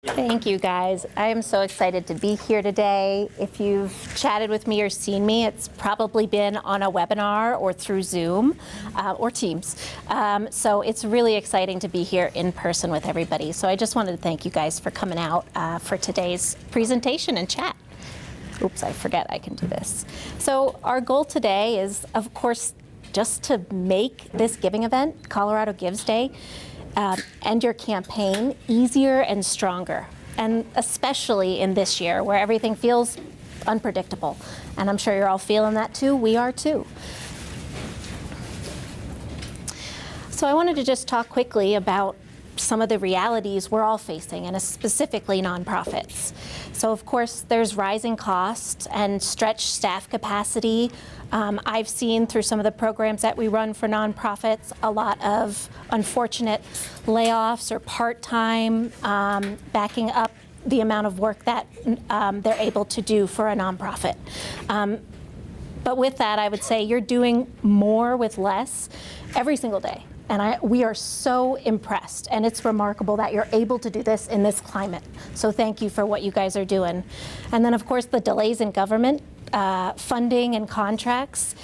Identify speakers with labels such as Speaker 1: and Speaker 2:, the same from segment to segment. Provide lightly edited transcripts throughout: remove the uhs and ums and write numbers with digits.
Speaker 1: Thank you, guys. I am so excited to be here today. If you've chatted with me or seen me, it's probably been on a webinar or through Zoom or Teams. So it's really exciting to be here in person with everybody. So I just wanted to thank you guys for coming out for today's presentation and chat. Oops, I forget I can do this. So our goal today is, of course, just to make this giving event, Colorado Gives Day, and your campaign easier and stronger, and especially in this year where everything feels unpredictable. And I'm sure you're all feeling that too. We are too. So I wanted to just talk quickly about some of the realities we're all facing, and specifically nonprofits. So of course there's rising costs and stretched staff capacity. I've seen through some of the programs that we run for nonprofits a lot of unfortunate layoffs or part-time, backing up the amount of work that they're able to do for a nonprofit. But with that, I would say you're doing more with less every single day. And we are so impressed, and it's remarkable that you're able to do this in this climate. So thank you for what you guys are doing. And then of course the delays in government funding and contracts.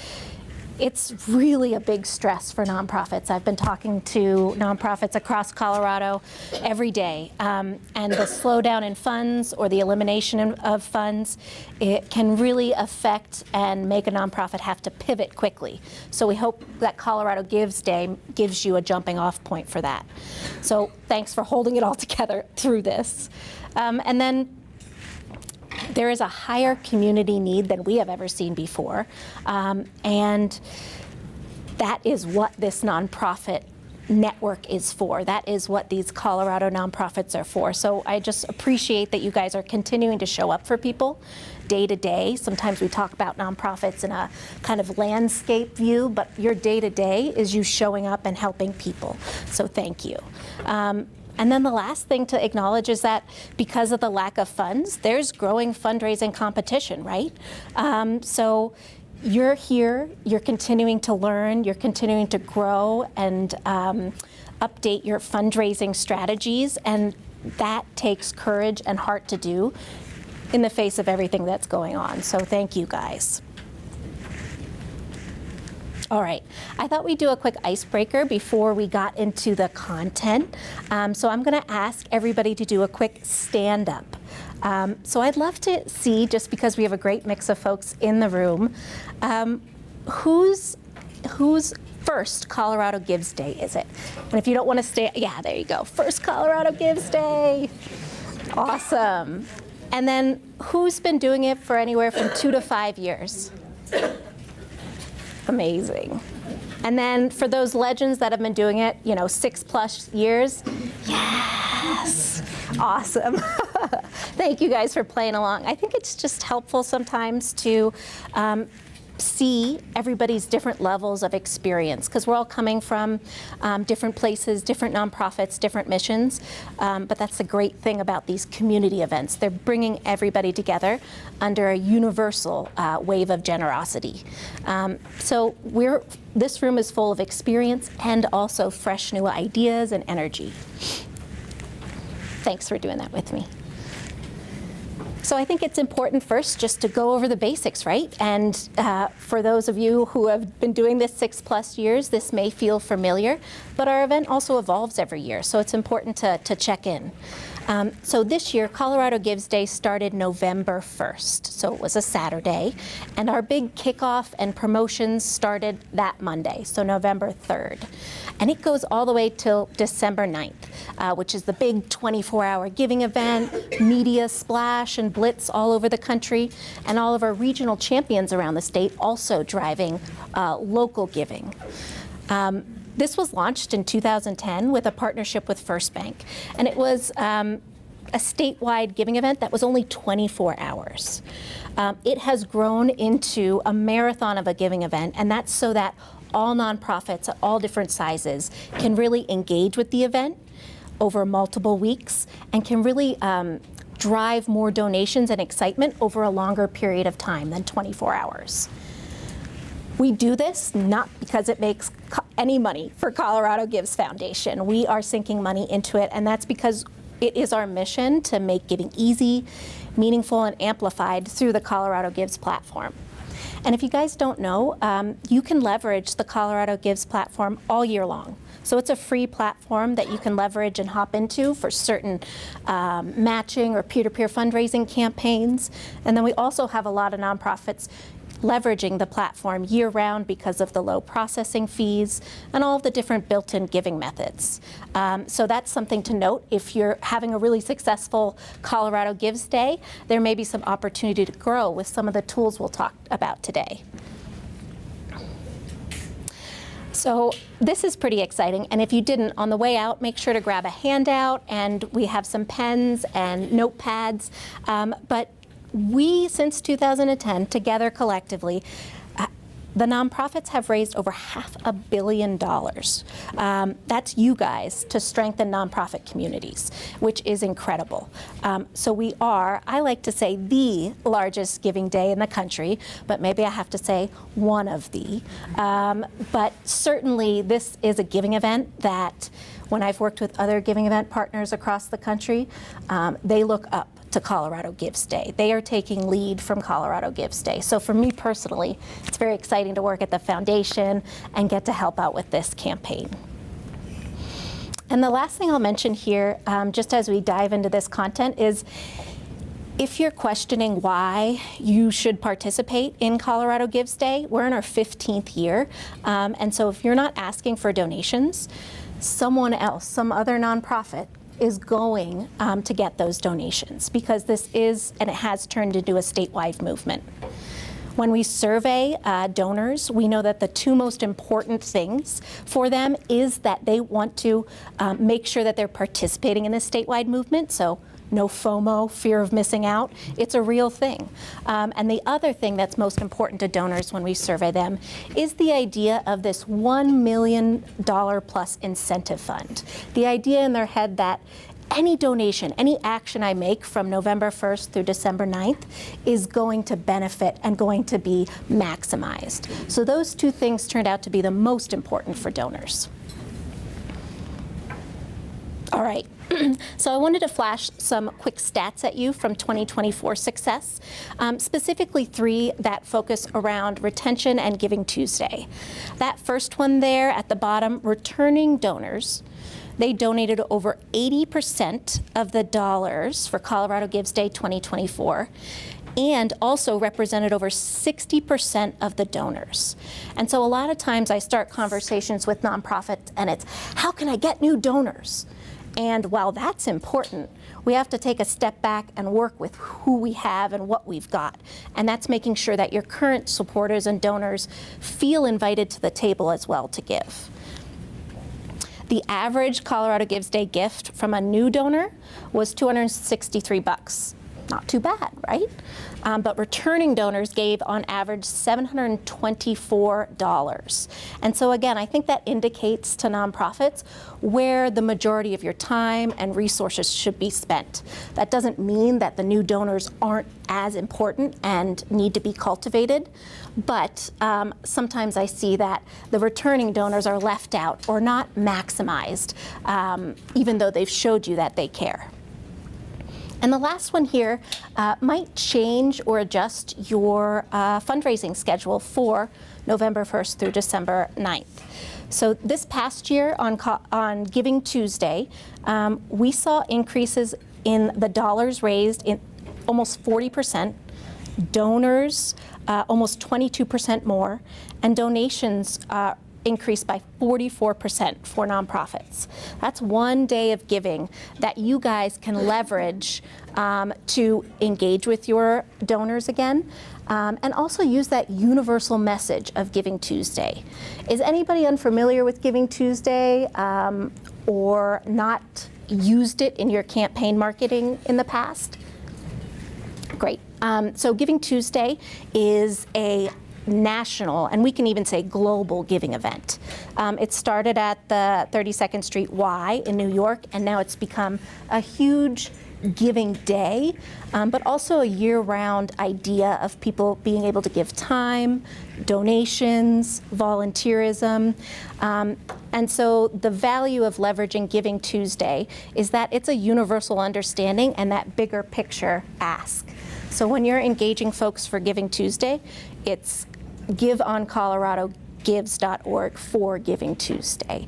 Speaker 1: It's really a big stress for nonprofits. I've been talking to nonprofits across Colorado every day, and the slowdown in funds or the elimination of funds, it can really affect and make a nonprofit have to pivot quickly. So we hope that Colorado Gives Day gives you a jumping off point for that. So thanks for holding it all together through this. And then there is a higher community need than we have ever seen before, and that is what this nonprofit network is for. That is what these Colorado nonprofits are for. So I just appreciate that you guys are continuing to show up for people day to day. Sometimes we talk about nonprofits in a kind of landscape view, but your day to day is you showing up and helping people. So thank you. And then the last thing to acknowledge is that because of the lack of funds, there's growing fundraising competition, right? So you're here, you're continuing to learn, you're continuing to grow and update your fundraising strategies, and that takes courage and heart to do in the face of everything that's going on. So thank you, guys. All right, I thought we'd do a quick icebreaker before we got into the content. So I'm gonna ask everybody to do a quick stand up. So I'd love to see, just because we have a great mix of folks in the room, whose first Colorado Gives Day is it? And if you don't wanna stay, yeah, there you go. First Colorado Gives Day. Awesome. And then who's been doing it for anywhere from 2 to 5 years? Amazing. And then for those legends that have been doing it, 6+ years, yes, awesome. Thank you guys for playing along. I think it's just helpful sometimes to see everybody's different levels of experience, because we're all coming from different places, different nonprofits, different missions, but that's the great thing about these community events. They're bringing everybody together under a universal wave of generosity. So this room is full of experience and also fresh new ideas and energy. Thanks for doing that with me. So I think it's important first just to go over the basics, right? And for those of you who have been doing this 6+ years, this may feel familiar, but our event also evolves every year, so it's important to check in. So this year, Colorado Gives Day started November 1st, so it was a Saturday, and our big kickoff and promotions started that Monday, so November 3rd. And it goes all the way till December 9th, which is the big 24-hour giving event, media splash and blitz all over the country, and all of our regional champions around the state also driving local giving. This was launched in 2010 with a partnership with First Bank, and it was a statewide giving event that was only 24 hours. It has grown into a marathon of a giving event, and that's so that all nonprofits at all different sizes can really engage with the event over multiple weeks and can really drive more donations and excitement over a longer period of time than 24 hours. We do this not because it makes any money for Colorado Gives Foundation. We are sinking money into it, and that's because it is our mission to make giving easy, meaningful, and amplified through the Colorado Gives platform. And if you guys don't know, you can leverage the Colorado Gives platform all year long. So it's a free platform that you can leverage and hop into for certain matching or peer-to-peer fundraising campaigns. And then we also have a lot of nonprofits leveraging the platform year-round because of the low processing fees and all of the different built-in giving methods. So that's something to note. If you're having a really successful Colorado Gives Day, there may be some opportunity to grow with some of the tools we'll talk about today. So this is pretty exciting, and if you didn't, on the way out, make sure to grab a handout, and we have some pens and notepads. But we, since 2010, together collectively, the nonprofits have raised over $500 million. That's you guys to strengthen nonprofit communities, which is incredible. So we are, I like to say, the largest giving day in the country, but maybe I have to say one of the. But certainly this is a giving event that, when I've worked with other giving event partners across the country, they look up to Colorado Gives Day. They are taking lead from Colorado Gives Day. So for me personally, it's very exciting to work at the foundation and get to help out with this campaign. And the last thing I'll mention here, just as we dive into this content, is if you're questioning why you should participate in Colorado Gives Day, we're in our 15th year. And so if you're not asking for donations, someone else, some other nonprofit, is going to get those donations, because this is, and it has turned into a statewide movement. When we survey donors, we know that the two most important things for them is that they want to make sure that they're participating in this statewide movement. So no FOMO, fear of missing out. It's a real thing. And the other thing that's most important to donors when we survey them is the idea of this $1 million plus incentive fund. The idea in their head that any donation, any action I make from November 1st through December 9th is going to benefit and going to be maximized. So those two things turned out to be the most important for donors. All right. So I wanted to flash some quick stats at you from 2024 success, specifically 3 that focus around retention and Giving Tuesday. That first one there at the bottom, returning donors. They donated over 80% of the dollars for Colorado Gives Day 2024. And also represented over 60% of the donors. And so a lot of times I start conversations with nonprofits and it's, how can I get new donors? And while that's important, we have to take a step back and work with who we have and what we've got. And that's making sure that your current supporters and donors feel invited to the table as well to give. The average Colorado Gives Day gift from a new donor was $263. Not too bad, right? But returning donors gave on average $724. And so again, I think that indicates to nonprofits where the majority of your time and resources should be spent. That doesn't mean that the new donors aren't as important and need to be cultivated, but sometimes I see that the returning donors are left out or not maximized, even though they've showed you that they care. And the last one here might change or adjust your fundraising schedule for November 1st through December 9th. So this past year on Giving Tuesday, we saw increases in the dollars raised in almost 40%, donors almost 22% more, and donations increased by 44% for nonprofits. That's one day of giving that you guys can leverage to engage with your donors again, and also use that universal message of Giving Tuesday. Is anybody unfamiliar with Giving Tuesday or not used it in your campaign marketing in the past? Great. So Giving Tuesday is a national, and we can even say global giving event. It started at the 32nd Street Y in New York, and now it's become a huge giving day, but also a year-round idea of people being able to give time, donations, volunteerism. And so the value of leveraging Giving Tuesday is that it's a universal understanding and that bigger picture ask. So when you're engaging folks for Giving Tuesday, it's giveoncoloradogives.org for Giving Tuesday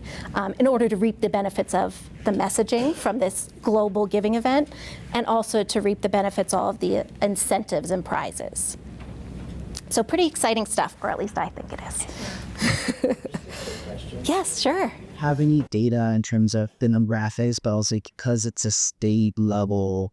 Speaker 1: in order to reap the benefits of the messaging from this global giving event and also to reap the benefits of all of the incentives and prizes. So pretty exciting stuff, or at least I think it is. Yes, sure.
Speaker 2: Have any data in terms of the demographics, but also because it's a state level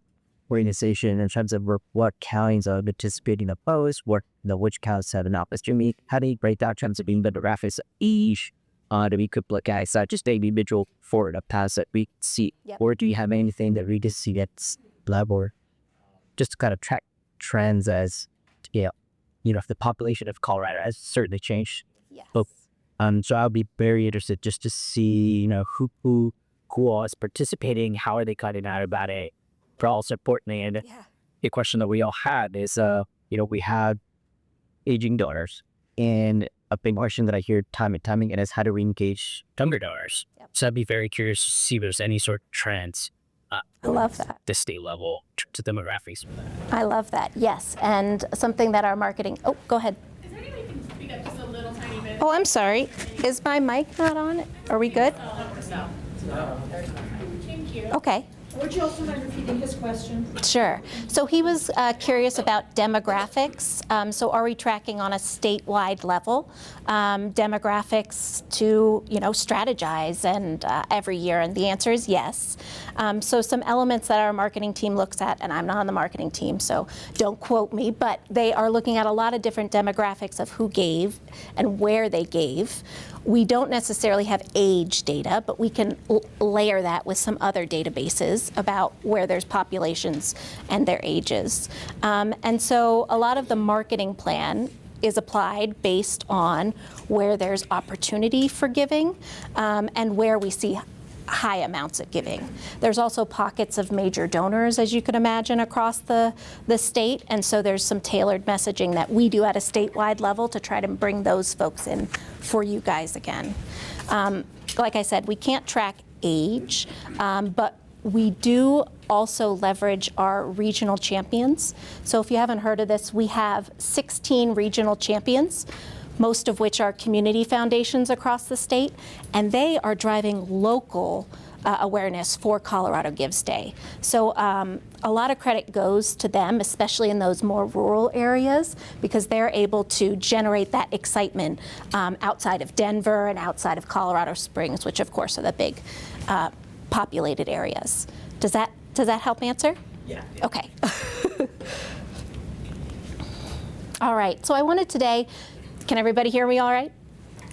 Speaker 2: organization in terms of what counties are participating the most, which counties have an opportunity? How do you break down in terms of the demographics of each that we could look at? Is that just an individual for the past that we see?
Speaker 1: Yep.
Speaker 2: Or do you have anything that we just see at level, just to kind of track trends as, the population of Colorado has certainly changed.
Speaker 1: Yes.
Speaker 2: But, so I'll be very interested just to see, who all is participating, how are they cutting out about it, but also importantly, and the question that we all had is, we have aging donors, and a big question that I hear time and time again is how do we engage younger donors?
Speaker 1: Yep.
Speaker 2: So I'd be very curious to see if there's any sort of trends.
Speaker 1: I love that.
Speaker 2: The state level to demographics.
Speaker 1: I love that, yes. And something that our marketing, go ahead.
Speaker 3: Is there any way you can speak up just a little tiny bit?
Speaker 1: Oh, I'm sorry. Is my mic not on? Are we good?
Speaker 3: Thank you.
Speaker 1: Okay.
Speaker 4: Would you also mind repeating his question?
Speaker 1: Sure. So he was curious about demographics. So are we tracking on a statewide level demographics to, strategize and every year? And the answer is yes. So some elements that our marketing team looks at, and I'm not on the marketing team, so don't quote me, but they are looking at a lot of different demographics of who gave and where they gave. We don't necessarily have age data, but we can layer that with some other databases about where there's populations and their ages. And so a lot of the marketing plan is applied based on where there's opportunity for giving and where we see high amounts of giving. There's also pockets of major donors, as you can imagine, across the state, and so there's some tailored messaging that we do at a statewide level to try to bring those folks in for you guys again. Like I said, we can't track age, but we do also leverage our regional champions. So if you haven't heard of this, we have 16 regional champions, most of which are community foundations across the state, and they are driving local awareness for Colorado Gives Day. So a lot of credit goes to them, especially in those more rural areas, because they're able to generate that excitement outside of Denver and outside of Colorado Springs, which of course are the big populated areas. Does that help answer?
Speaker 2: Yeah.
Speaker 1: Okay. All right, so I wanted today, can everybody hear me all right?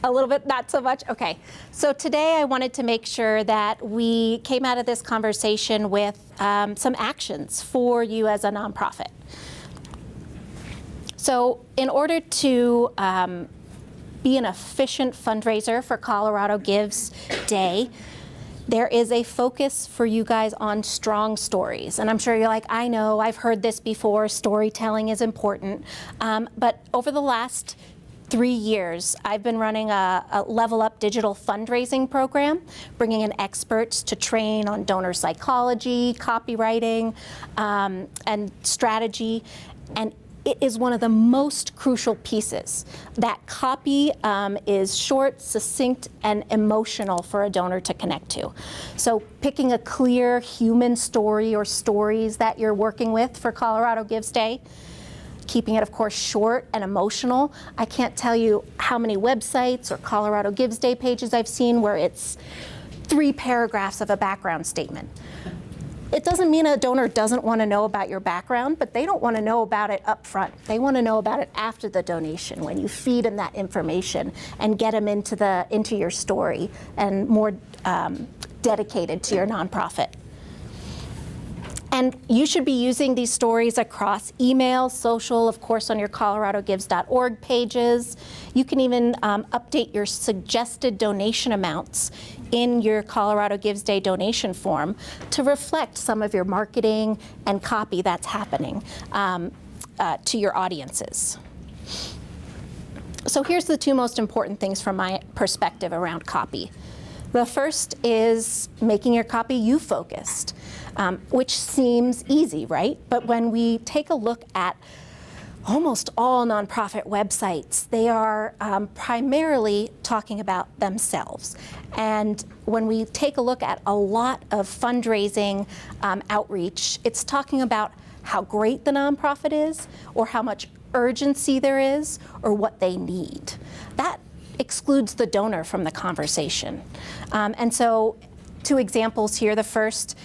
Speaker 1: A little bit, not so much? Okay. So today I wanted to make sure that we came out of this conversation with some actions for you as a nonprofit. So in order to be an efficient fundraiser for Colorado Gives Day, there is a focus for you guys on strong stories. And I'm sure you're like, I know, I've heard this before, storytelling is important. But over the last 3 years, I've been running a Level Up digital fundraising program, bringing in experts to train on donor psychology, copywriting, and strategy. And it is one of the most crucial pieces. That copy is short, succinct, and emotional for a donor to connect to. So picking a clear human story or stories that you're working with for Colorado Gives Day, keeping it, of course, short and emotional. I can't tell you how many websites or Colorado Gives Day pages I've seen where it's 3 paragraphs of a background statement. It doesn't mean a donor doesn't want to know about your background, but they don't want to know about it up front. They want to know about it after the donation, when you feed them that information and get them into your story and more dedicated to your nonprofit. And you should be using these stories across email, social, of course, on your coloradogives.org pages. You can even update your suggested donation amounts in your Colorado Gives Day donation form to reflect some of your marketing and copy that's happening to your audiences. So here's the two most important things from my perspective around copy. The first is making your copy you-focused, which seems easy, right? But when we take a look at almost all nonprofit websites, they are primarily talking about themselves. And when we take a look at a lot of fundraising outreach, it's talking about how great the nonprofit is, or how much urgency there is, or what they need. That excludes the donor from the conversation. And so, two examples here. The first,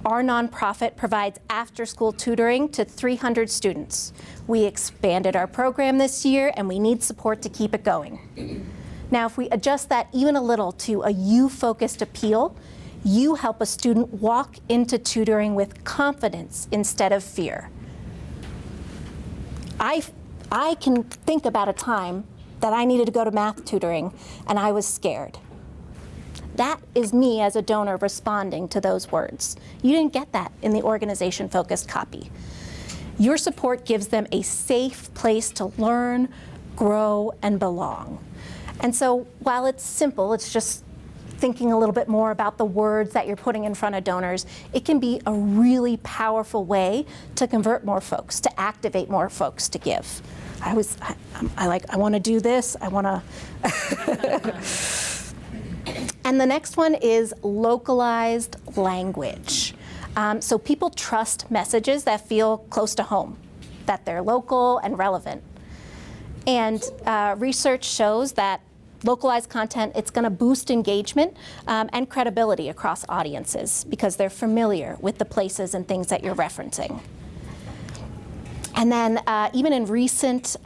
Speaker 1: our nonprofit provides after-school tutoring to 300 students. We expanded our program this year, and we need support to keep it going. Now, if we adjust that even a little to a you-focused appeal, you help a student walk into tutoring with confidence instead of fear. I can think about a time that I needed to go to math tutoring, and I was scared. That is me as a donor responding to those words. You didn't get that in the organization-focused copy. Your support gives them a safe place to learn, grow, and belong. And so while it's simple, it's just thinking a little bit more about the words that you're putting in front of donors, it can be a really powerful way to convert more folks, to activate more folks to give. I want to do this, I want to. And the next one is localized language. So people trust messages that feel close to home, that they're local and relevant. And research shows that localized content, it's going to boost engagement and credibility across audiences because they're familiar with the places and things that you're referencing. And then even in recent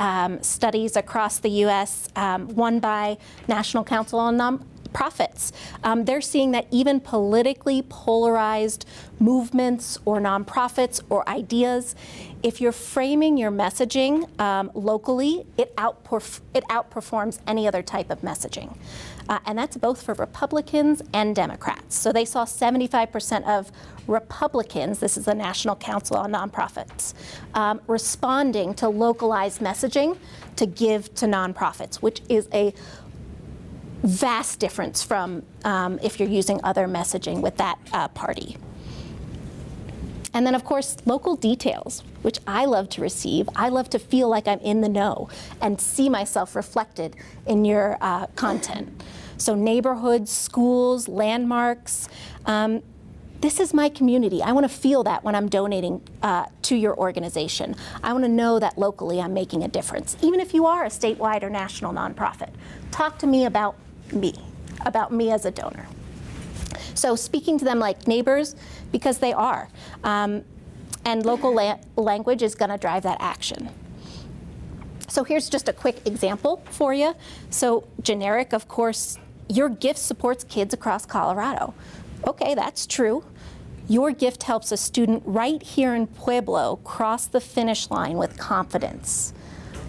Speaker 1: studies across the US, one by National Council on Nonprofits, they're seeing that even politically polarized movements or nonprofits or ideas, if you're framing your messaging locally, it outperforms any other type of messaging. And that's both for Republicans and Democrats. So they saw 75% of Republicans, this is the National Council on Nonprofits, responding to localized messaging to give to nonprofits, which is a vast difference from if you're using other messaging with that party. And then, of course, local details, which I love to receive. I love to feel like I'm in the know and see myself reflected in your content. So neighborhoods, schools, landmarks. This is my community. I want to feel that when I'm donating to your organization. I want to know that locally I'm making a difference, even if you are a statewide or national nonprofit. Talk to me about me as a donor. So speaking to them like neighbors, because they are. And local language is going to drive that action. So here's just a quick example for you. So generic, of course, your gift supports kids across Colorado. Okay, that's true. Your gift helps a student right here in Pueblo cross the finish line with confidence.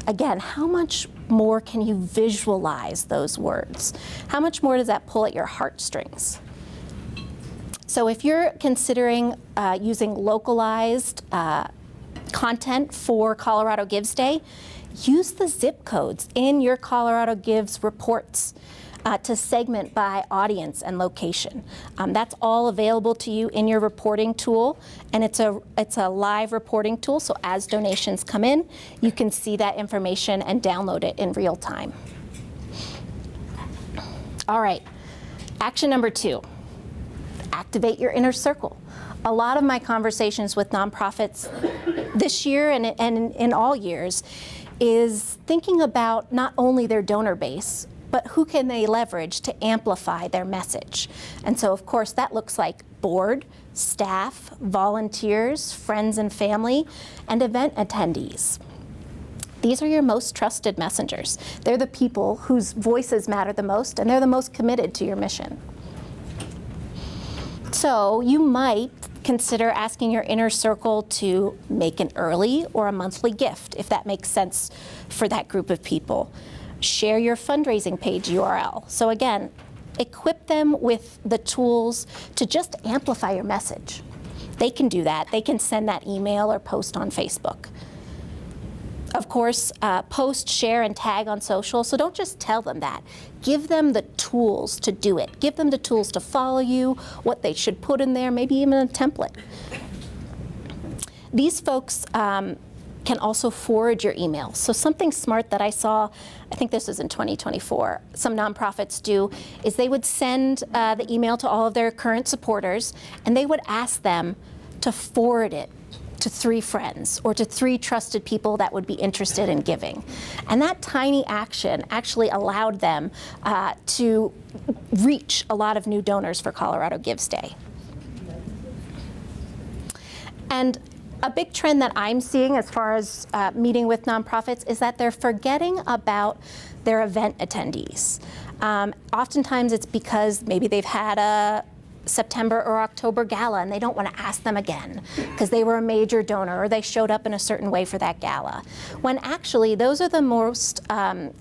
Speaker 1: Again, how much more can you visualize those words? How much more does that pull at your heartstrings? So if you're considering using localized content for Colorado Gives Day, use the zip codes in your Colorado Gives reports to segment by audience and location. That's all available to you in your reporting tool, and it's a live reporting tool, so as donations come in, you can see that information and download it in real time. All right, action number 2. Activate your inner circle. A lot of my conversations with nonprofits this year and in all years is thinking about not only their donor base, but who can they leverage to amplify their message. And so, of course, that looks like board, staff, volunteers, friends and family, and event attendees. These are your most trusted messengers. They're the people whose voices matter the most, and they're the most committed to your mission. So you might consider asking your inner circle to make an early or a monthly gift, if that makes sense for that group of people. Share your fundraising page URL. So again, equip them with the tools to just amplify your message. They can do that. They can send that email or post on Facebook. Of course, post, share, and tag on social, so don't just tell them that. Give them the tools to do it. Give them the tools to follow you, what they should put in there, maybe even a template. These folks can also forward your emails. So something smart that I saw, I think this was in 2024, some nonprofits do, is they would send the email to all of their current supporters, and they would ask them to forward it to 3 friends or to 3 trusted people that would be interested in giving. And that tiny action actually allowed them to reach a lot of new donors for Colorado Gives Day. And a big trend that I'm seeing as far as meeting with nonprofits is that they're forgetting about their event attendees. Oftentimes it's because maybe they've had a September or October gala and they don't want to ask them again because they were a major donor or they showed up in a certain way for that gala. When actually those are the most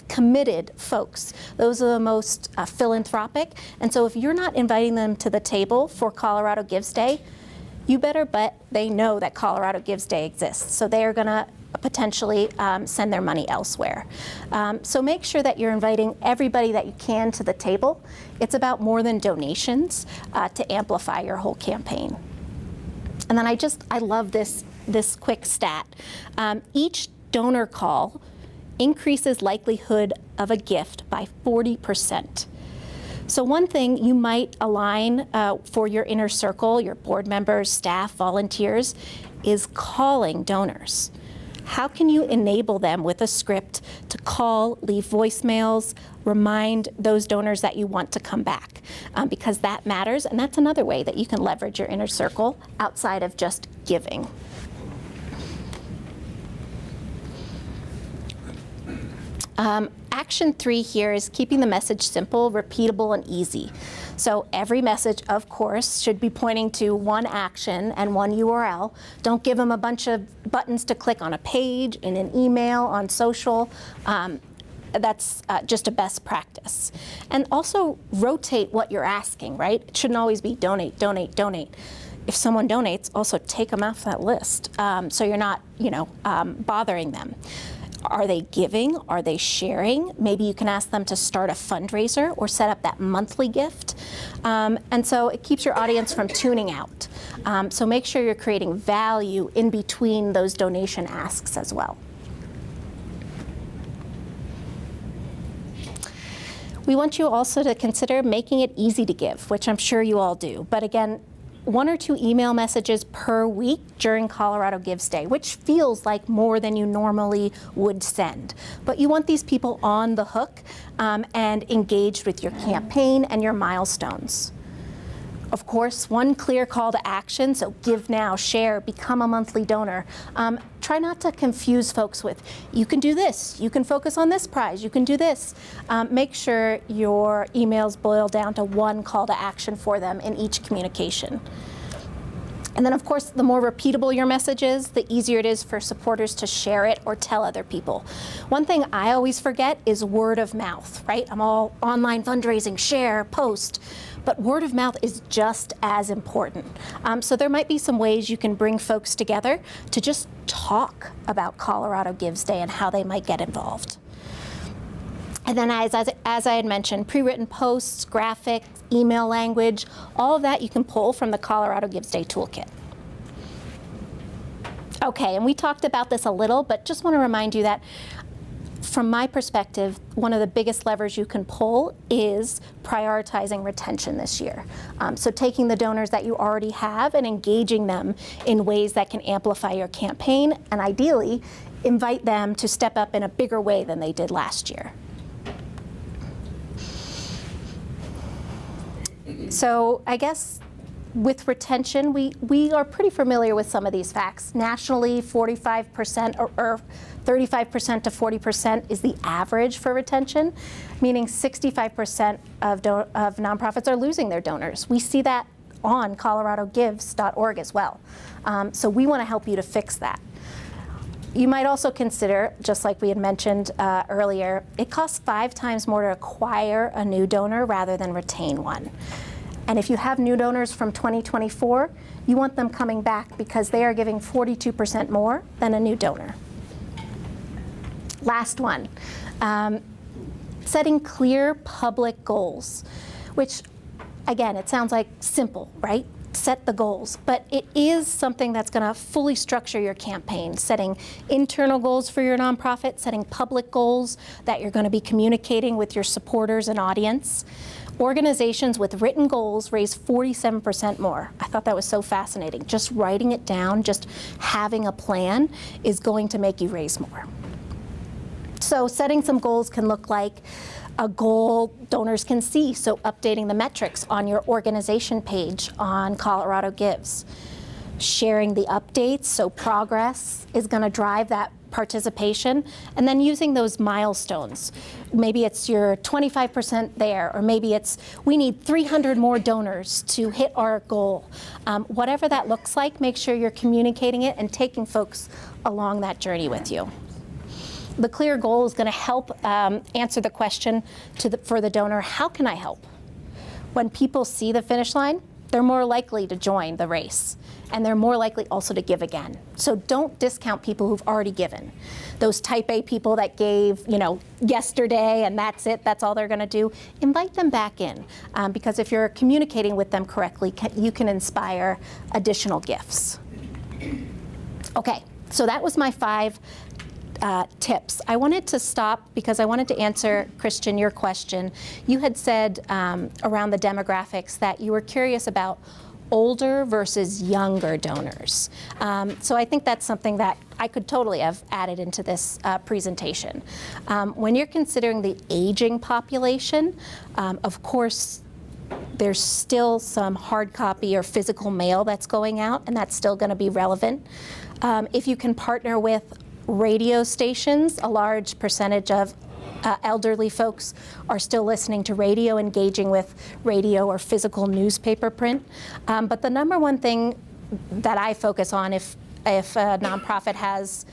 Speaker 1: committed folks. Those are the most philanthropic. And so if you're not inviting them to the table for Colorado Gives Day, you better bet they know that Colorado Gives Day exists. So they are going to potentially send their money elsewhere. So make sure that you're inviting everybody that you can to the table. It's about more than donations to amplify your whole campaign. And then I love this quick stat. Each donor call increases likelihood of a gift by 40%. So one thing you might align for your inner circle, your board members, staff, volunteers, is calling donors. How can you enable them with a script to call, leave voicemails, remind those donors that you want to come back? Because that matters, and that's another way that you can leverage your inner circle outside of just giving. Action 3 here is keeping the message simple, repeatable, and easy. So every message, of course, should be pointing to one action and one URL. Don't give them a bunch of buttons to click on a page, in an email, on social. That's just a best practice. And also rotate what you're asking, right? It shouldn't always be donate, donate, donate. If someone donates, also take them off that list so you're not, bothering them. Are they giving? Are they sharing? Maybe you can ask them to start a fundraiser or set up that monthly gift. And so it keeps your audience from tuning out. So make sure you're creating value in between those donation asks as well. We want you also to consider making it easy to give, which I'm sure you all do. But again, 1 or 2 email messages per week during Colorado Gives Day, which feels like more than you normally would send. But you want these people on the hook and engaged with your campaign and your milestones. Of course, one clear call to action, so give now, share, become a monthly donor. Try not to confuse folks with, you can do this, you can focus on this prize, you can do this. Make sure your emails boil down to one call to action for them in each communication. And then of course, the more repeatable your message is, the easier it is for supporters to share it or tell other people. One thing I always forget is word of mouth, right? I'm all online fundraising, share, post. But word of mouth is just as important. So there might be some ways you can bring folks together to just talk about Colorado Gives Day and how they might get involved. And then as I had mentioned, pre-written posts, graphics, email language, all of that you can pull from the Colorado Gives Day toolkit. Okay, and we talked about this a little, but just want to remind you that from my perspective, one of the biggest levers you can pull is prioritizing retention this year. So taking the donors that you already have and engaging them in ways that can amplify your campaign and ideally invite them to step up in a bigger way than they did last year. So I guess with retention, we are pretty familiar with some of these facts. Nationally, 45% or 35% to 40% is the average for retention, meaning 65% of nonprofits are losing their donors. We see that on coloradogives.org as well. So we want to help you to fix that. You might also consider, just like we had mentioned earlier, it costs 5 times more to acquire a new donor rather than retain one. And if you have new donors from 2024, you want them coming back because they are giving 42% more than a new donor. Last one, setting clear public goals, which again, it sounds like simple, right? Set the goals, but it is something that's going to fully structure your campaign, setting internal goals for your nonprofit, setting public goals that you're going to be communicating with your supporters and audience. Organizations with written goals raise 47% more. I thought that was so fascinating. Just writing it down, just having a plan is going to make you raise more. So setting some goals can look like a goal donors can see, so updating the metrics on your organization page on Colorado Gives. Sharing the updates, so progress is going to drive that participation, and then using those milestones. Maybe it's your 25% there, or maybe it's we need 300 more donors to hit our goal. Whatever that looks like, make sure you're communicating it and taking folks along that journey with you. The clear goal is going to help answer the question for the donor, how can I help? When people see the finish line, they're more likely to join the race, and they're more likely also to give again. So don't discount people who've already given. Those type A people that gave, yesterday and that's it, that's all they're going to do, invite them back in, because if you're communicating with them correctly, you can inspire additional gifts. Okay, so that was my 5 tips. I wanted to stop because I wanted to answer, Christian, your question. You had said around the demographics that you were curious about older versus younger donors. So I think that's something that I could totally have added into this presentation. When you're considering the aging population, of course, there's still some hard copy or physical mail that's going out, and that's still going to be relevant. If you can partner with radio stations, a large percentage of elderly folks are still listening to radio, engaging with radio or physical newspaper print. But the number one thing that I focus on if a nonprofit has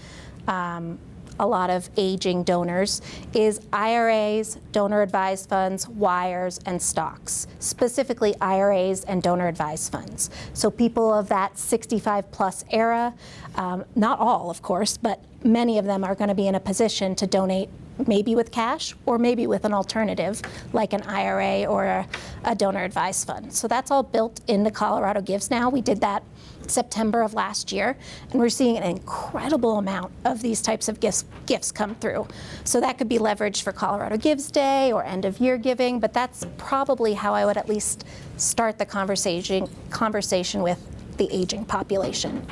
Speaker 1: a lot of aging donors is IRAs, donor advised funds, wires, and stocks, specifically IRAs and donor advised funds. So people of that 65 plus era, not all of course, but many of them are going to be in a position to donate maybe with cash or maybe with an alternative like an IRA or a donor advised fund. So that's all built into Colorado Gives now. We did that September of last year, and we're seeing an incredible amount of these types of gifts come through. So that could be leveraged for Colorado Gives Day or end of year giving, but that's probably how I would at least start the conversation with the aging population.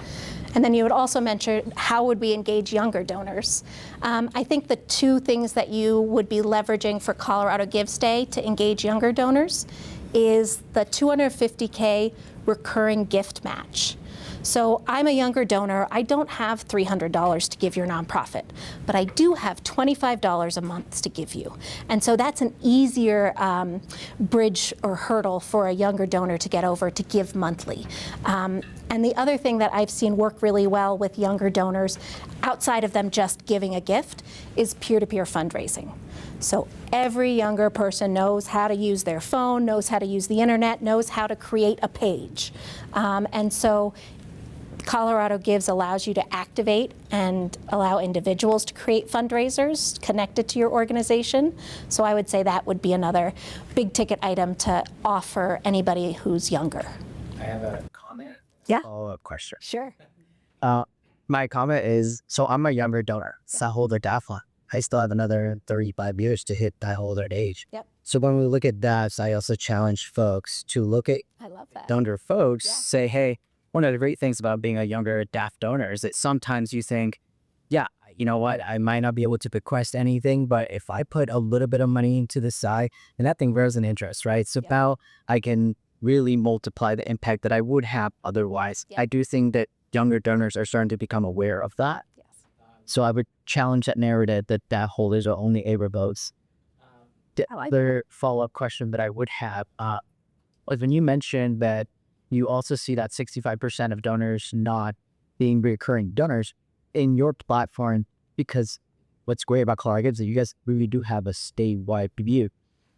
Speaker 1: And then you would also mention how would we engage younger donors. I think the 2 things that you would be leveraging for Colorado Gives Day to engage younger donors is the $250K recurring gift match. So I'm a younger donor. I don't have $300 to give your nonprofit, but I do have $25 a month to give you. And so that's an easier bridge or hurdle for a younger donor to get over to give monthly. And the other thing that I've seen work really well with younger donors, outside of them just giving a gift, is peer-to-peer fundraising. So every younger person knows how to use their phone, knows how to use the internet, knows how to create a page. And so Colorado Gives allows you to activate and allow individuals to create fundraisers connected to your organization. So I would say that would be another big ticket item to offer anybody who's younger.
Speaker 2: I have a comment.
Speaker 1: Yeah.
Speaker 2: Follow-up question.
Speaker 1: Sure.
Speaker 2: My comment is, so I'm a younger donor, Saholder DAFLA. I still have another 35 years to hit that holder age.
Speaker 1: Yep.
Speaker 2: So when we look at DAFs, I also challenge folks to look at
Speaker 1: I love that.
Speaker 2: donor folks,
Speaker 1: Yeah.
Speaker 2: say, hey, one of the great things about being a younger DAF donor is that sometimes you think, yeah, you know what, I might not be able to bequest anything, but if I put a little bit of money into the side, and that thing grows in interest, right? So
Speaker 1: Yeah.
Speaker 2: now I can really multiply the impact that I would have otherwise.
Speaker 1: Yeah.
Speaker 2: I do think that younger donors are starting to become aware of that.
Speaker 1: Yes.
Speaker 2: So I would challenge that narrative that DAF holders are only able votes. The
Speaker 1: I like
Speaker 2: other follow-up question that I would have was when you mentioned that you also see that 65% of donors not being recurring donors, in your platform, because what's great about Colorado Gives is that you guys really do have a statewide view.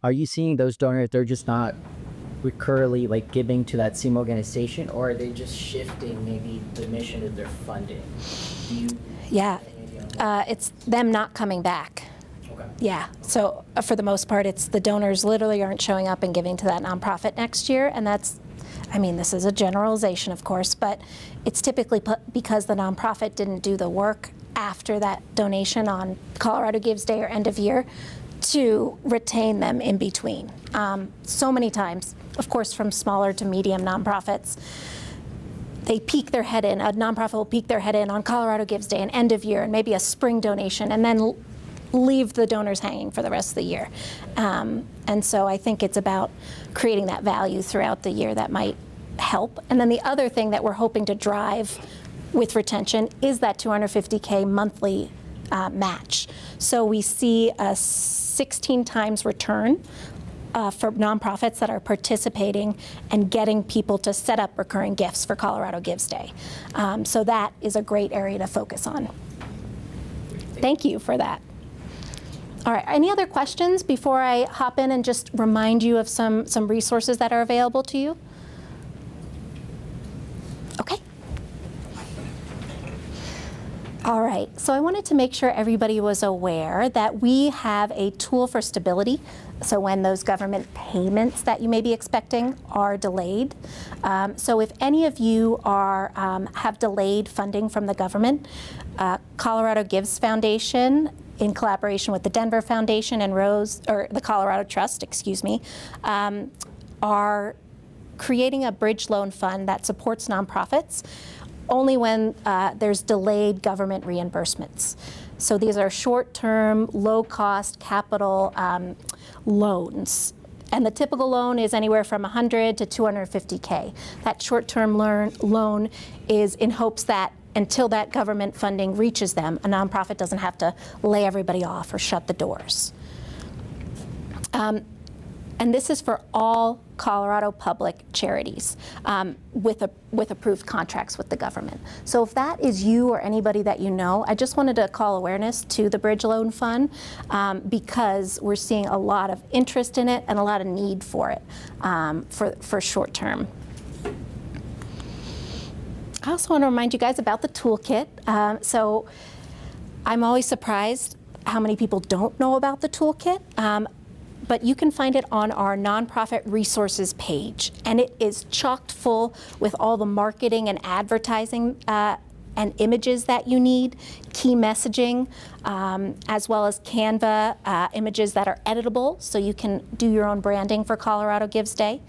Speaker 2: Are you seeing those donors, they're just not recurrently like giving to that same organization, or are they just shifting maybe the mission of their funding? Do you
Speaker 1: Yeah, it's them not coming back.
Speaker 2: Okay.
Speaker 1: Yeah, so for the most part, it's the donors literally aren't showing up and giving to that nonprofit next year, and that's, I mean, this is a generalization, of course, but it's typically because the nonprofit didn't do the work after that donation on Colorado Gives Day or end of year to retain them in between. So many times, of course, from smaller to medium nonprofits, they peek their head in, a nonprofit will peek their head in on Colorado Gives Day and end of year and maybe a spring donation, and then leave the donors hanging for the rest of the year. And so I think it's about creating that value throughout the year that might help. And then the other thing that we're hoping to drive with retention is that $250K monthly match. So we see a 16 times return for nonprofits that are participating and getting people to set up recurring gifts for Colorado Gives Day. So that is a great area to focus on. Thank you for that. All right, any other questions before I hop in and just remind you of some resources that are available to you? Okay. All right, so I wanted to make sure everybody was aware that we have a tool for stability. So when those government payments that you may be expecting are delayed. So if any of you are have delayed funding from the government, Colorado Gives Foundation, in collaboration with the Denver Foundation and the Colorado Trust, excuse me, are creating a bridge loan fund that supports nonprofits only when there's delayed government reimbursements. So these are short-term, low-cost capital loans. And the typical loan is anywhere from $100 to $250K. That short-term loan is in hopes that until that government funding reaches them, a nonprofit doesn't have to lay everybody off or shut the doors. And this is for all Colorado public charities with approved contracts with the government. So if that is you or anybody that you know, I just wanted to call awareness to the Bridge Loan Fund because we're seeing a lot of interest in it and a lot of need for it for short term. I also want to remind you guys about the toolkit. So I'm always surprised how many people don't know about the toolkit. But you can find it on our nonprofit resources page. And it is chocked full with all the marketing and advertising and images that you need, key messaging, as well as Canva images that are editable, so you can do your own branding for Colorado Gives Day.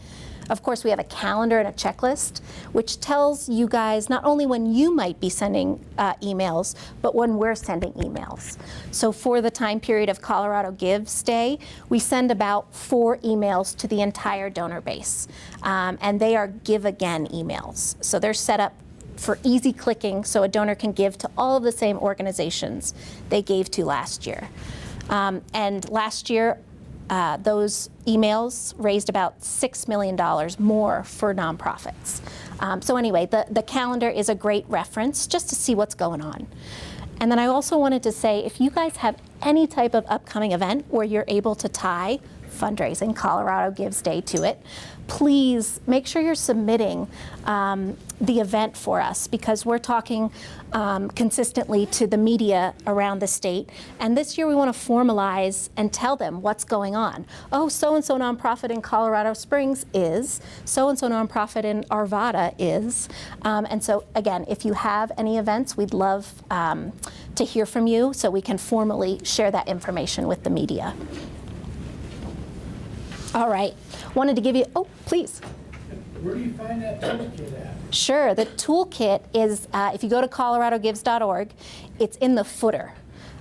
Speaker 1: Of course, we have a calendar and a checklist, which tells you guys not only when you might be sending emails, but when we're sending emails. So for the time period of Colorado Gives Day, we send about 4 emails to the entire donor base. And they are Give Again emails. So they're set up for easy clicking so a donor can give to all of the same organizations they gave to last year. And last year, those emails raised about $6 million more for nonprofits. So anyway, the calendar is a great reference just to see what's going on. And then I also wanted to say, if you guys have any type of upcoming event where you're able to tie fundraising Colorado Gives Day to it, please make sure you're submitting the event for us, because we're talking consistently to the media around the state. And this year we want to formalize and tell them what's going on. Oh, so-and-so nonprofit in Colorado Springs is, so-and-so nonprofit in Arvada is. And so again, if you have any events, we'd love to hear from you so we can formally share that information with the media. All right, wanted to give you, oh, please.
Speaker 5: Where do you find that toolkit at?
Speaker 1: Sure, the toolkit is, if you go to coloradogives.org, it's in the footer.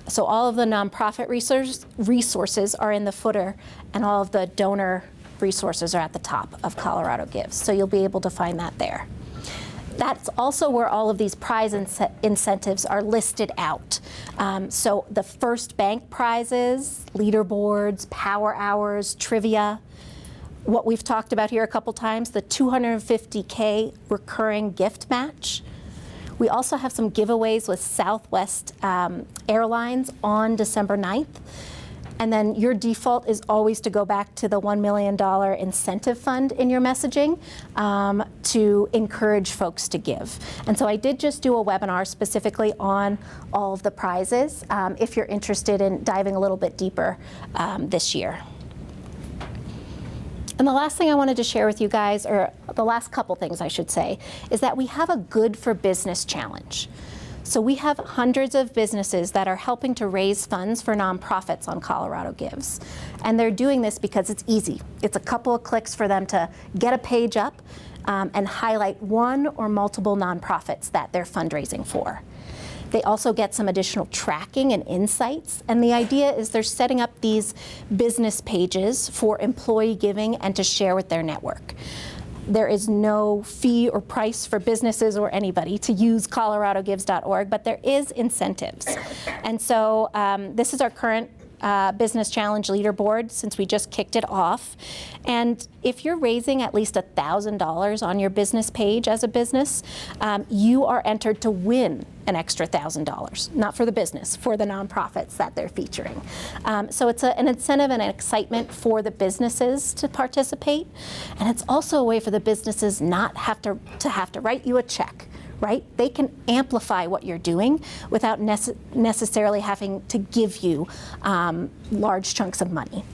Speaker 1: So all of the nonprofit resources are in the footer, and all of the donor resources are at the top of Colorado Gives. So you'll be able to find that there. That's also where all of these prize incentives are listed out. So the first bank prizes, leaderboards, power hours, trivia, what we've talked about here a couple times, the $250K recurring gift match. We also have some giveaways with Southwest Airlines on December 9th. And then your default is always to go back to the $1 million incentive fund in your messaging to encourage folks to give. And so I did just do a webinar specifically on all of the prizes if you're interested in diving a little bit deeper this year. And the last thing I wanted to share with you guys, or the last couple things I should say, is that we have a Good for Business challenge. So we have hundreds of businesses that are helping to raise funds for nonprofits on Colorado Gives. And they're doing this because it's easy. It's a couple of clicks for them to get a page up and highlight one or multiple nonprofits that they're fundraising for. They also get some additional tracking and insights. And the idea is they're setting up these business pages for employee giving and to share with their network. There is no fee or price for businesses or anybody to use coloradogives.org, but there is incentives. And so this is our current Business Challenge leaderboard since we just kicked it off. And if you're raising at least $1,000 on your business page as a business, you are entered to win an extra $1,000, not for the business, for the nonprofits that they're featuring. So it's an incentive and an excitement for the businesses to participate. And it's also a way for the businesses not have to write you a check. Right? They can amplify what you're doing without necessarily having to give you large chunks of money.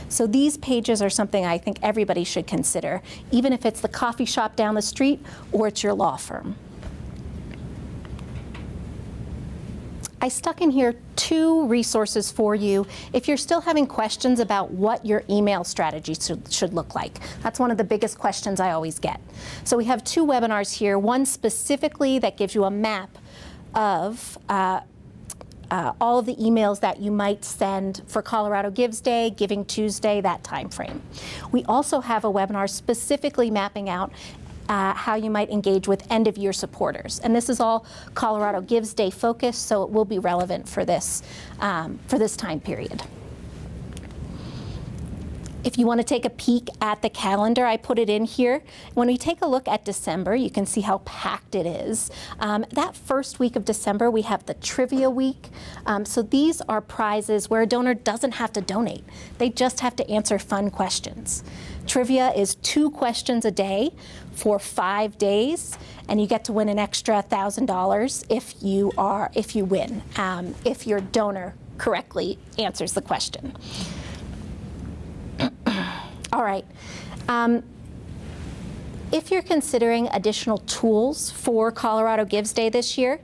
Speaker 1: So these pages are something I think everybody should consider, even if it's the coffee shop down the street or it's your law firm. I stuck in here 2 resources for you if you're still having questions about what your email strategy should look like. That's one of the biggest questions I always get. So we have 2 webinars here, one specifically that gives you a map of all of the emails that you might send for Colorado Gives Day, Giving Tuesday, that time frame. We also have a webinar specifically mapping out how you might engage with end-of-year supporters. And this is all Colorado Gives Day focused, so it will be relevant for this time period. If you want to take a peek at the calendar, I put it in here. When we take a look at December, you can see how packed it is. That first week of December, we have the Trivia Week. So these are prizes where a donor doesn't have to donate. They just have to answer fun questions. Trivia is 2 questions a day for 5 days, and you get to win an extra $1,000 if you win, if your donor correctly answers the question. All right. If you're considering additional tools for Colorado Gives Day this year,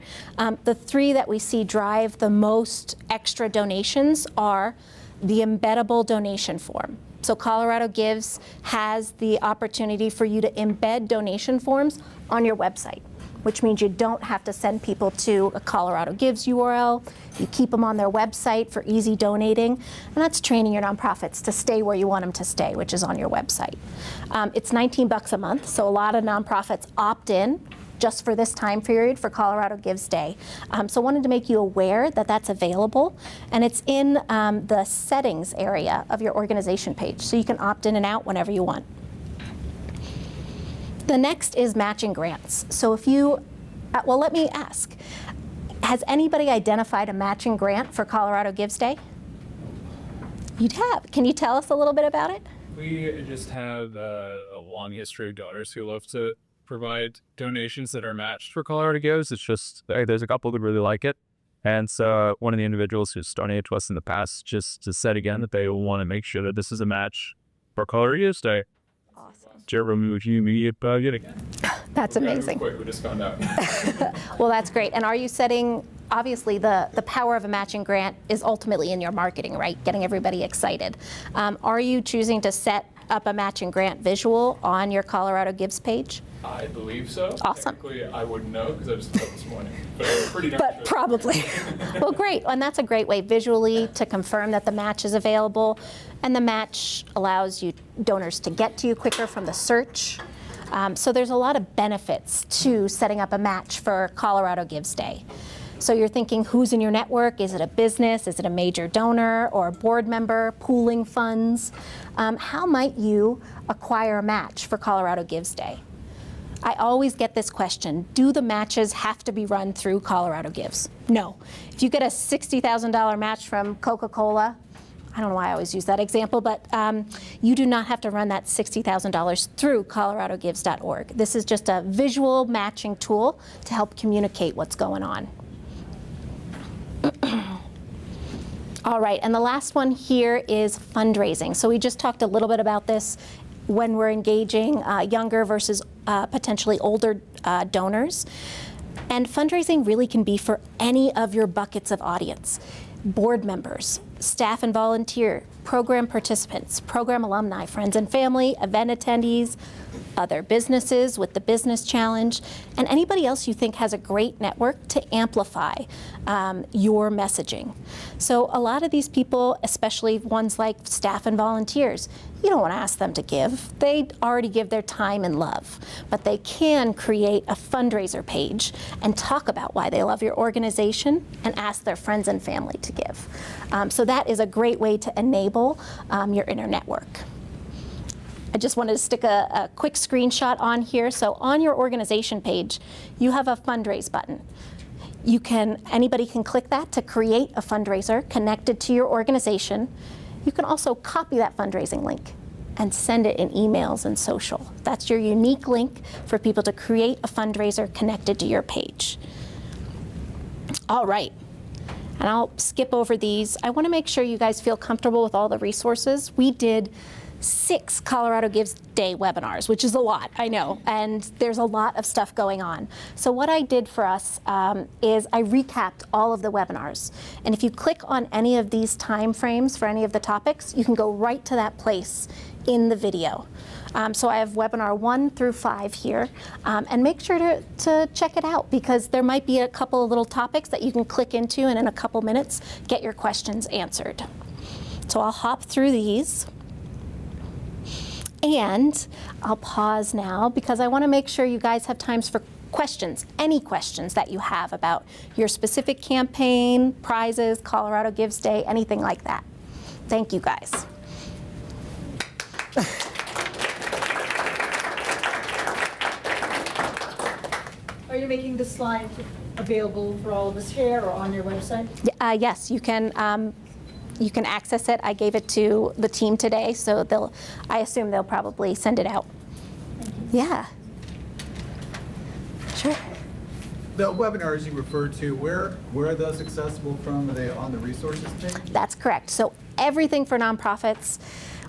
Speaker 1: the 3 that we see drive the most extra donations are the embeddable donation form. So Colorado Gives has the opportunity for you to embed donation forms on your website, which means you don't have to send people to a Colorado Gives URL. You keep them on their website for easy donating, and that's training your nonprofits to stay where you want them to stay, which is on your website. It's $19 a month, so a lot of nonprofits opt in just for this time period for Colorado Gives Day. So I wanted to make you aware that that's available, and it's in the settings area of your organization page, so you can opt in and out whenever you want. The next is matching grants. So if you, well, let me ask, has anybody identified a matching grant for Colorado Gives Day? You have. Can you tell us a little bit about it?
Speaker 6: We just have a long history of donors who love to provide donations that are matched for Colorado Gives. It's just, there's a couple that really like it. And so one of the individuals who's donated to us in the past just said again that they want to make sure that this is a match for Colorado Gives Day.
Speaker 1: Awesome.
Speaker 6: Jeremy, would you immediate yet again?
Speaker 1: That's amazing.
Speaker 6: Quick, we just found out.
Speaker 1: Well, that's great. And are you setting, obviously the power of a matching grant is ultimately in your marketing, right? Getting everybody excited. Are you choosing to set up a matching grant visual on your Colorado Gives page?
Speaker 6: I believe so.
Speaker 1: Awesome.
Speaker 6: Technically, I wouldn't know because I just saw this morning. But I'm pretty darn
Speaker 1: But
Speaker 6: sure.
Speaker 1: probably. Well, great. And that's a great way visually to confirm that the match is available. And the match allows you donors to get to you quicker from the search. So there's a lot of benefits to setting up a match for Colorado Gives Day. So you're thinking, who's in your network? Is it a business? Is it a major donor or a board member pooling funds? How might you acquire a match for Colorado Gives Day? I always get this question, do the matches have to be run through Colorado Gives? No. If you get a $60,000 match from Coca-Cola, I don't know why I always use that example, but you do not have to run that $60,000 through coloradogives.org. This is just a visual matching tool to help communicate what's going on. All right, and the last one here is fundraising. So we just talked a little bit about this when we're engaging younger versus potentially older donors. And fundraising really can be for any of your buckets of audience. Board members, staff and volunteer, program participants, program alumni, friends and family, event attendees, other businesses with the Business Challenge, and anybody else you think has a great network to amplify your messaging. So a lot of these people, especially ones like staff and volunteers, you don't want to ask them to give. They already give their time and love, but they can create a fundraiser page and talk about why they love your organization and ask their friends and family to give. So that is a great way to enable your inner network. I just wanted to stick a quick screenshot on here. So on your organization page, you have a fundraise button. Anybody can click that to create a fundraiser connected to your organization. You can also copy that fundraising link and send it in emails and social. That's your unique link for people to create a fundraiser connected to your page. All right, and I'll skip over these. I want to make sure you guys feel comfortable with all the resources. We did 6 Colorado Gives Day webinars, which is a lot, I know, and there's a lot of stuff going on. So what I did for us is I recapped all of the webinars. And if you click on any of these time frames for any of the topics, you can go right to that place in the video. So I have webinar 1 through 5 here, and make sure to check it out, because there might be a couple of little topics that you can click into and in a couple minutes get your questions answered. So I'll hop through these. And I'll pause now because I want to make sure you guys have times for questions, any questions that you have about your specific campaign, prizes, Colorado Gives Day, anything like that. Thank you guys.
Speaker 4: Are you making the slide available for all of us here or on your website?
Speaker 1: Yes, you can. You can access it. I gave it to the team today, so I assume they'll probably send it out. Yeah. Sure.
Speaker 7: The webinars you referred to, where are those accessible from? Are they on the resources page?
Speaker 1: That's correct. So everything for nonprofits,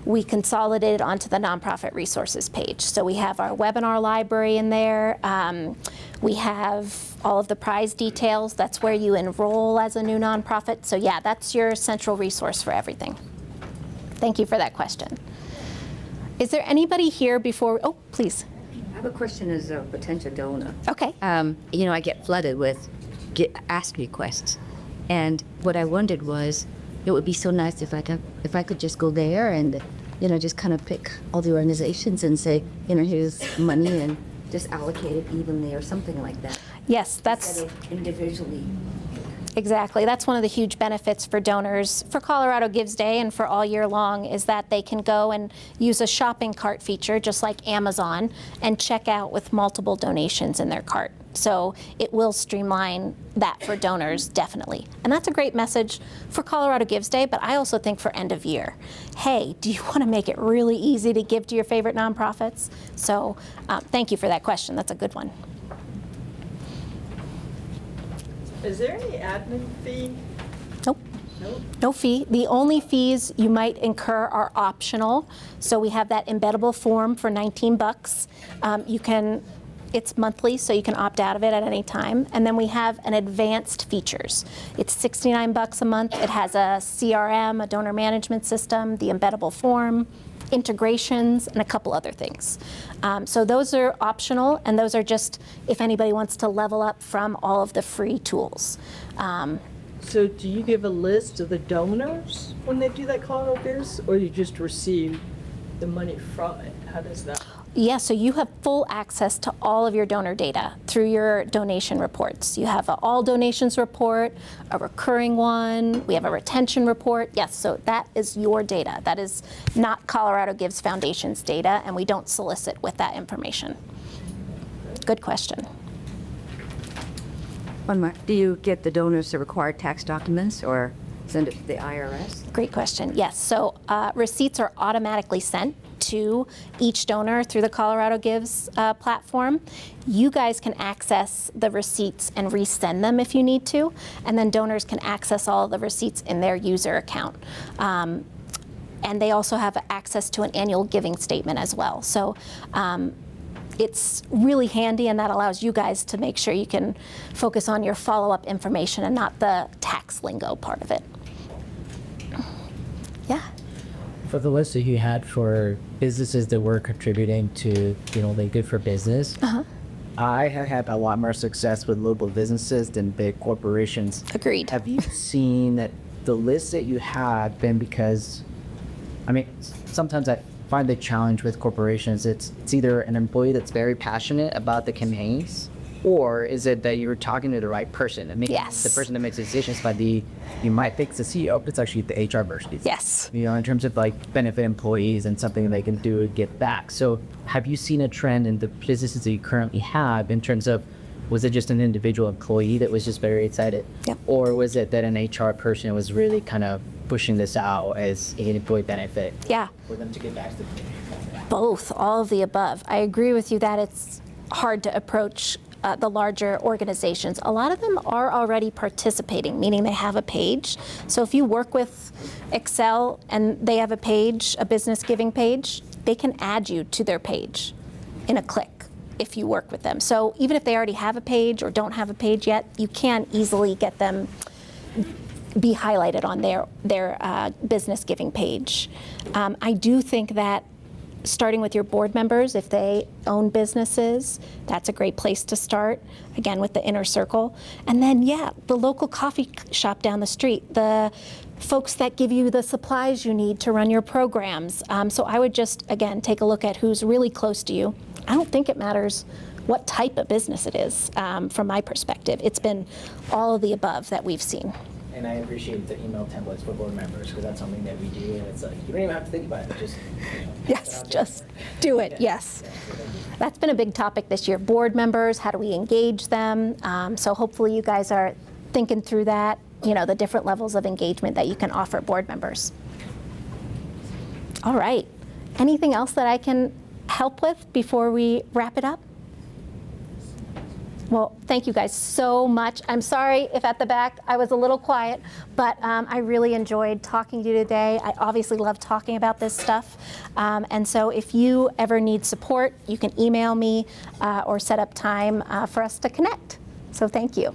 Speaker 1: we consolidated onto the nonprofit resources page. So we have our webinar library in there. We have all of the prize details. That's where you enroll as a new nonprofit. So yeah, that's your central resource for everything. Thank you for that question. Is there anybody here before? Oh, please.
Speaker 8: I have a question as a potential donor.
Speaker 1: Okay.
Speaker 8: You know, I get flooded with ask requests, and what I wondered was, it would be so nice if I could just go there and, you know, just kind of pick all the organizations and say, you know, here's money and just allocate it evenly or something like that.
Speaker 1: Yes, that's
Speaker 8: Instead of individually.
Speaker 1: exactly. That's one of the huge benefits for donors for Colorado Gives Day and for all year long, is that they can go and use a shopping cart feature just like Amazon and check out with multiple donations in their cart. So it will streamline that for donors, definitely. And that's a great message for Colorado Gives Day, but I also think for end of year. Hey, do you want to make it really easy to give to your favorite nonprofits? So thank you for that question. That's a good one.
Speaker 9: Is there any admin fee?
Speaker 1: Nope.
Speaker 9: Nope.
Speaker 1: No fee. The only fees you might incur are optional. So we have that embeddable form for $19. It's monthly, so you can opt out of it at any time. And then we have an advanced features. It's $69 a month. It has a CRM, a donor management system, the embeddable form, integrations, and a couple other things. So those are optional, and those are just if anybody wants to level up from all of the free tools.
Speaker 9: So do you give a list of the donors when they do that Colorado Gives, or you just receive the money from it? How does that?
Speaker 1: Yeah, so you have full access to all of your donor data through your donation reports. You have an all donations report, a recurring one, we have a retention report. Yes, so that is your data. That is not Colorado Gives Foundation's data, and we don't solicit with that information. Good question.
Speaker 8: One more. Do you get the donors to require tax documents or send it to the IRS?
Speaker 1: Great question. Yes. So receipts are automatically sent to each donor through the Colorado Gives platform. You guys can access the receipts and resend them if you need to, and then donors can access all the receipts in their user account. And they also have access to an annual giving statement as well. So it's really handy, and that allows you guys to make sure you can focus on your follow-up information and not the tax lingo part of it. Yeah.
Speaker 2: For the list that you had for businesses that were contributing to, the Good for Business, I have had a lot more success with local businesses than big corporations.
Speaker 1: Agreed.
Speaker 2: Have you seen that the list that you had been because, sometimes I find the challenge with corporations, it's either an employee that's very passionate about the campaigns, or is it that you're talking to the right person?
Speaker 1: Yes.
Speaker 2: The person that makes decisions, but you might think it's the CEO, but it's actually the HR person.
Speaker 1: Yes.
Speaker 2: In terms of benefit employees and something they can do to get back. So have you seen a trend in the businesses that you currently have in terms of, was it just an individual employee that was just very excited?
Speaker 1: Yep.
Speaker 2: Or was it that an HR person was really kind of pushing this out as an employee benefit?
Speaker 1: Yeah.
Speaker 2: For them to get back to the community?
Speaker 1: Both, all of the above. I agree with you that it's hard to approach the larger organizations. A lot of them are already participating, meaning they have a page. So if you work with Excel and they have a page, a business giving page, they can add you to their page in a click if you work with them. So even if they already have a page or don't have a page yet, you can easily get them be highlighted on their business giving page. I do think that starting with your board members, if they own businesses, that's a great place to start, again, with the inner circle. And then, the local coffee shop down the street, the folks that give you the supplies you need to run your programs. So I would just, again, take a look at who's really close to you. I don't think it matters what type of business it is, from my perspective. It's been all of the above that we've seen.
Speaker 2: And I appreciate the email templates for board members, because that's something that we do, and it's you don't even have to think about it, just
Speaker 1: Yes, just do it, yes. That's been a big topic this year. Board members, how do we engage them? So hopefully you guys are thinking through that, the different levels of engagement that you can offer board members. All right. Anything else that I can help with before we wrap it up? Well, thank you guys so much. I'm sorry if at the back I was a little quiet, but I really enjoyed talking to you today. I obviously love talking about this stuff. And so if you ever need support, you can email me or set up time for us to connect. So thank you.